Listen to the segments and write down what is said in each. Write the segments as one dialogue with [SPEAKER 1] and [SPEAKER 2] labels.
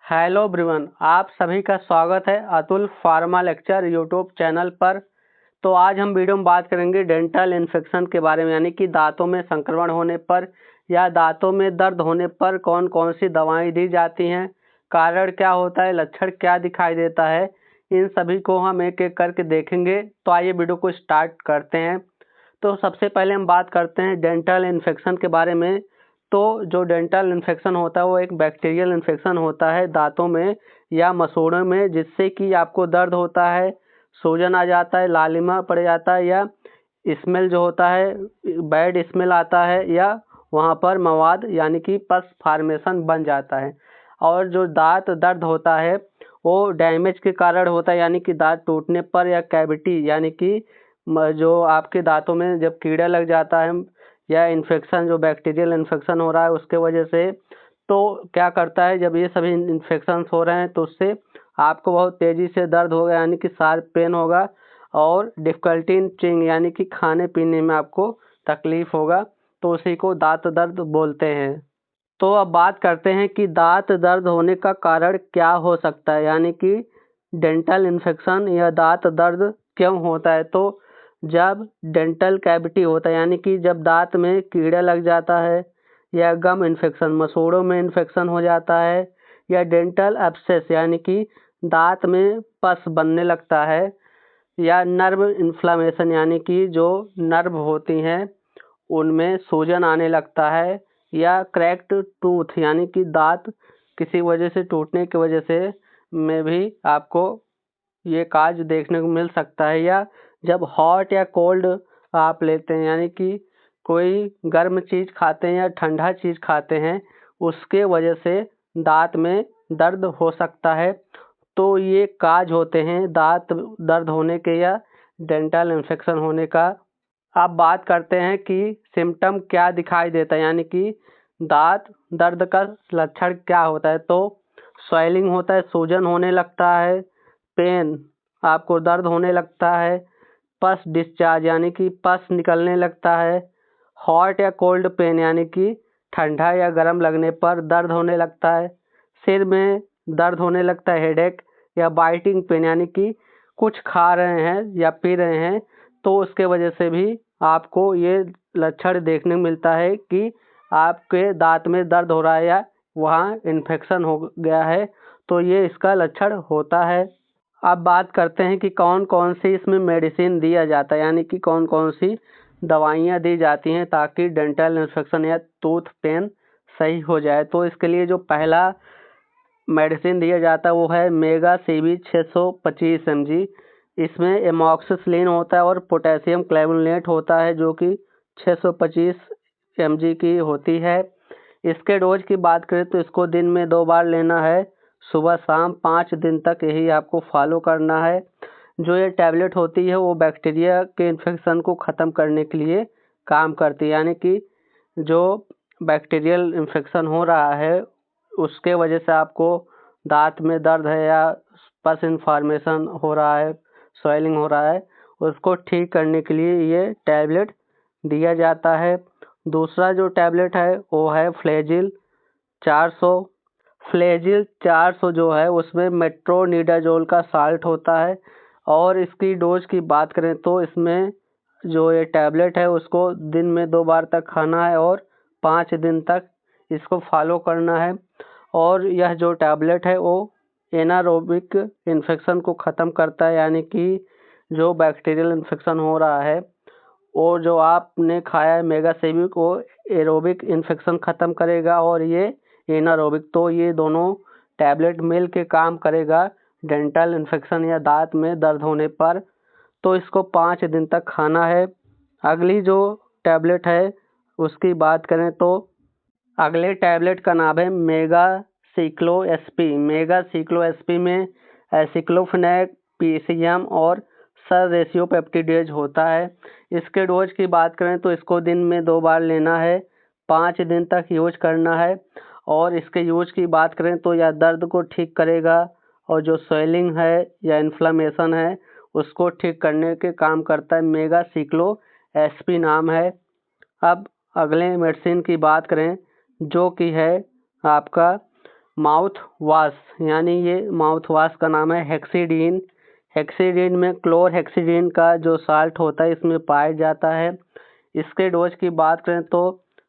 [SPEAKER 1] Hello everyone, आप सभी का स्वागत है Atul pharma lecture YouTube channel पर। तो आज हम वीडियो में बात करेंगे डेंटल इन्फेक्शन के बारे में, यानी कि दांतों में संक्रमण होने पर या दांतों में दर्द होने पर कौन कौन सी दवाएं दी जाती हैं, कारण क्या होता है, लक्षण क्या दिखाई देता है, इन सभी को हम एक एक करके देखेंगे। तो आइए वीडियो को स्टार्ट करते हैं। तो सबसे पहले हम बात करते हैं डेंटल इन्फेक्शन के बारे में। तो जो डेंटल इन्फेक्शन होता है वो एक बैक्टीरियल इन्फेक्शन होता है दांतों में या मसूड़ों में, जिससे कि आपको दर्द होता है, सूजन आ जाता है, लालिमा पड़ जाता है, या स्मेल जो होता है बैड स्मेल आता है, या वहाँ पर मवाद यानी कि पस फॉर्मेशन बन जाता है। और जो दांत दर्द होता है वो डैमेज के कारण होता है, यानी कि दांत टूटने पर, या कैविटी यानी कि जो आपके दांतों में जब कीड़ा लग जाता है या इन्फेक्शन जो बैक्टीरियल इन्फेक्शन हो रहा है उसके वजह से, तो क्या करता है जब ये सभी इन्फेक्शन हो रहे हैं तो उससे आपको बहुत तेज़ी से दर्द होगा, यानी कि शार्प पेन होगा, और डिफ़िकल्टी इन च्यूइंग यानी कि खाने पीने में आपको तकलीफ़ होगा। तो उसी को दांत दर्द बोलते हैं। तो अब बात करते हैं कि दांत दर्द होने का कारण क्या हो सकता है, यानी कि डेंटल इन्फेक्शन या दांत दर्द क्यों होता है। तो जब डेंटल कैविटी होता है, यानी कि जब दांत में कीड़ा लग जाता है, या गम इन्फेक्शन मसूड़ों में इन्फेक्शन हो जाता है, या डेंटल एब्सेस यानी कि दांत में पस बनने लगता है, या नर्व इन्फ्लामेशन यानी कि जो नर्व होती हैं उनमें सूजन आने लगता है, या क्रैक्ड टूथ यानी कि दांत किसी वजह से टूटने की वजह से में भी आपको ये काज देखने को मिल सकता है। या जब हॉट या कोल्ड आप लेते हैं, यानी कि कोई गर्म चीज़ खाते हैं या ठंडा चीज़ खाते हैं, उसके वजह से दांत में दर्द हो सकता है। तो ये काज होते हैं दांत दर्द होने के या डेंटल इन्फेक्शन होने का। अब बात करते हैं कि सिम्टम क्या दिखाई देता है, यानी कि दांत दर्द का लक्षण क्या होता है। तो स्वेलिंग होता है, सूजन होने लगता है, पेन आपको दर्द होने लगता है, पस डिस्चार्ज यानी कि पस निकलने लगता है, हॉट या कोल्ड पेन यानी कि ठंडा या गर्म लगने पर दर्द होने लगता है, सिर में दर्द होने लगता है, हेडेक, या बाइटिंग पेन यानी कि कुछ खा रहे हैं या पी रहे हैं तो उसके वजह से भी आपको ये लक्षण देखने को मिलता है कि आपके दांत में दर्द हो रहा है या वहाँ इन्फेक्शन हो गया है। तो ये इसका लक्षण होता है। अब बात करते हैं कि कौन कौन सी इसमें मेडिसिन दिया जाता है, यानी कि कौन कौन सी दवाइयाँ दी जाती हैं ताकि डेंटल इन्फेक्शन या टूथ पेन सही हो जाए। तो इसके लिए जो पहला मेडिसिन दिया जाता है वो है मेगा सीबी 625 mg। इसमें एमॉक्सिसिलिन होता है और पोटेशियम क्लेवुलेट होता है, जो कि 625 mg की होती है। इसके डोज की बात करें तो इसको दिन में 2 बार लेना है, सुबह शाम 5 दिन तक यही आपको फॉलो करना है। जो ये टैबलेट होती है वो बैक्टीरिया के इन्फेक्शन को ख़त्म करने के लिए काम करती है, यानी कि जो बैक्टीरियल इन्फेक्शन हो रहा है उसके वजह से आपको दांत में दर्द है या पस इन्फॉर्मेशन हो रहा है, स्वेलिंग हो रहा है, उसको ठीक करने के लिए ये टैबलेट दिया जाता है। दूसरा जो टैबलेट है वो है फ्लेजिल 400। फ्लेजिल 400 जो है उसमें मेट्रोनिडाजोल का साल्ट होता है, और इसकी डोज की बात करें तो इसमें जो ये टैबलेट है उसको दिन में 2 बार तक खाना है और 5 दिन तक इसको फॉलो करना है। और यह जो टैबलेट है वो एनारोबिक इन्फेक्शन को ख़त्म करता है, यानी कि जो बैक्टीरियल इन्फेक्शन हो रहा है वो जो आपने खाया है मेगासेविक वो एरोबिक इन्फेक्शन ख़त्म करेगा, और ये एनारोबिक, तो ये दोनों टैबलेट मिल के काम करेगा डेंटल इन्फेक्शन या दांत में दर्द होने पर। तो इसको 5 दिन तक खाना है। अगली जो टैबलेट है उसकी बात करें तो अगले टैबलेट का नाम है मेगा सीक्लो एसपी। मेगा सीक्लो एसपी में एसिक्लोफेनेक, पीसीएम और सर रेशियो पेप्टिडेज होता है। इसके डोज की बात करें तो इसको दिन में 2 बार लेना है, 5 दिन तक यूज करना है। और इसके यूज की बात करें तो यह दर्द को ठीक करेगा, और जो स्वेलिंग है या इन्फ्लामेशन है उसको ठीक करने के काम करता है। मेगा सीक्लो एसपी नाम है। अब अगले मेडिसिन की बात करें जो कि है आपका माउथ वाश, यानी ये माउथ वाश का नाम है हेक्सिडीन। हेक्सिडीन में क्लोरहेक्सिडीन का जो साल्ट होता है इसमें पाया जाता है। इसके डोज की बात करें तो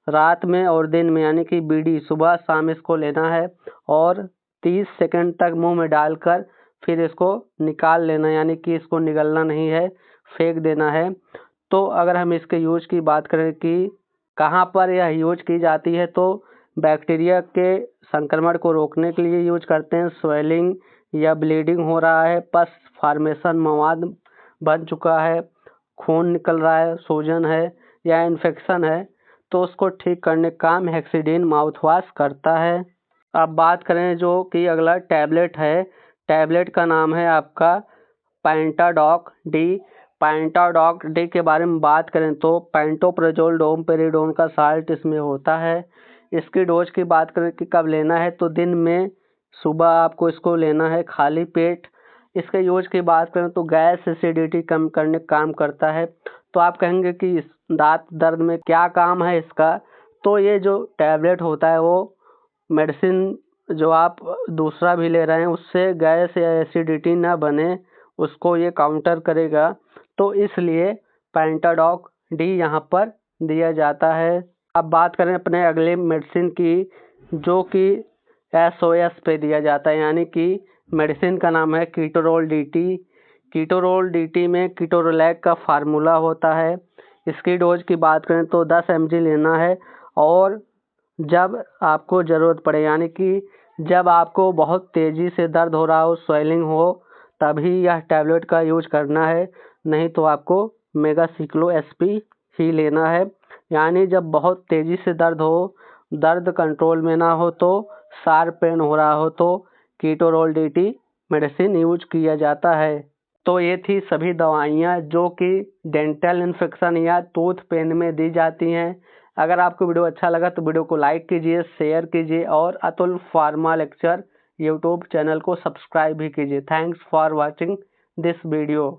[SPEAKER 1] रात में और दिन में, यानी कि बीडी सुबह शाम इसको लेना है और 30 सेकंड तक मुंह में डालकर फिर इसको निकाल लेना, यानी कि इसको निगलना नहीं है, फेंक देना है। तो अगर हम इसके यूज की बात करें कि कहाँ पर यह यूज की जाती है, तो बैक्टीरिया के संक्रमण को रोकने के लिए यूज करते हैं। स्वेलिंग या ब्लीडिंग हो रहा है, पस फॉर्मेशन मवाद बन चुका है, खून निकल रहा है, सूजन है या इन्फेक्शन है, तो उसको ठीक करने का काम हेक्सिडीन माउथ वॉश करता है। अब बात करें जो कि अगला टैबलेट है, टैबलेट का नाम है आपका पैंटाडॉक डी। पैंटाडॉक डी के बारे में बात करें तो पेंटोप्राजोल डोमपेरिडोन का साल्ट इसमें होता है। इसकी डोज की बात करें कि कब लेना है, तो दिन में सुबह आपको इसको लेना है खाली पेट। इसके यूज की बात करें तो गैस एसिडिटी कम करने का काम करता है। तो आप कहेंगे कि इस दांत दर्द में क्या काम है इसका, तो ये जो टैबलेट होता है वो मेडिसिन जो आप दूसरा भी ले रहे हैं उससे गैस या एसिडिटी ना बने, उसको ये काउंटर करेगा। तो इसलिए पैंटाडॉक डी यहाँ पर दिया जाता है। अब बात करें अपने अगले मेडिसिन की, जो कि SOS पे दिया जाता है, यानी कि मेडिसिन का नाम है कीटोरोल DT। कीटोरोल DT में कीटोरोलैक का फार्मूला होता है। इसकी डोज की बात करें तो 10 mg लेना है और जब आपको ज़रूरत पड़े, यानी कि जब आपको बहुत तेज़ी से दर्द हो रहा हो, स्वेलिंग हो, तभी यह टैबलेट का यूज करना है, नहीं तो आपको मेगासिक्लो SP ही लेना है। यानी जब बहुत तेज़ी से दर्द हो, दर्द कंट्रोल में ना हो, तो शार्प पेन हो रहा हो, तो कीटोरोल DT मेडिसिन यूज किया जाता है। तो ये थी सभी दवाइयाँ जो कि डेंटल इन्फेक्शन या टूथ पेन में दी जाती हैं। अगर आपको वीडियो अच्छा लगा तो वीडियो को लाइक कीजिए, शेयर कीजिए और Atul pharma lecture YouTube channel को सब्सक्राइब भी कीजिए। Thanks for watching this video.